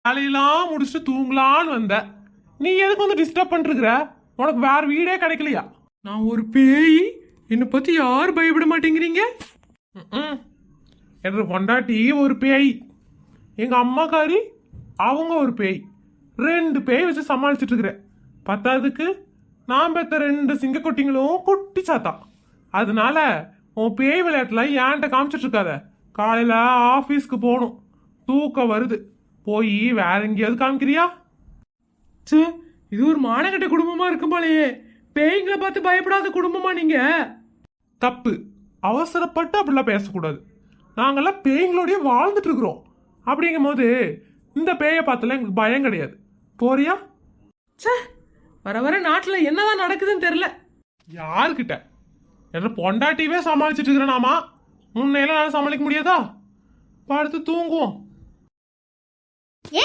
வேலையெல்லாம் முடிச்சுட்டு தூங்கலான்னு வந்த. நீ எதுக்கு வந்து டிஸ்டர்ப் பண்ணிருக்கிற? உனக்கு வேற வீடே கிடைக்கலையா? நான் ஒரு பேய். என்னை பத்தி யார் பயப்பட மாட்டேங்கிறீங்க? என்ற பொண்டாட்டி ஒரு பேய், எங்க அம்மாக்காரி அவங்க ஒரு பேய். 2 பேய் வச்சு சமாளிச்சுட்டு இருக்கிற. பத்தாவதுக்கு நான் பெத்த 2 சிங்கக்குட்டிங்களும் குட்டி சாத்தா. அதனால உன் பேய் விளையாட்டுல ஏன்ட்ட காமிச்சிட்டு இருக்காத. காலையில ஆபீஸ்க்கு போகணும், தூக்கம் வருது. போய் வேற எங்கேயாவது காமிக்கிறியா? சே, இது ஒரு மானகட்ட குடும்பமா இருக்கும் போலயே. பேய்களை பார்த்து பயப்படாத குடும்பமா நீங்க? தப்பு. அவசரப்பட்டு அப்படிலாம் பேசக்கூடாது. நாங்கெல்லாம் பேய்களோடய வாழ்ந்துட்டு இருக்கிறோம். அப்படிங்கும் போது இந்த பேயை பார்த்துல எங்களுக்கு பயம் கிடையாது. போறியா? சே, வர வர நாட்டுல என்னதான் நடக்குதுன்னு தெரியல. யாருக்கிட்ட? என்ற பொண்டாட்டிவே சமாளிச்சுட்டு இருக்கிறேனாமா, முன்னையெல்லாம் நான் சமாளிக்க முடியாதா? படுத்து தூங்குவோம். ஏ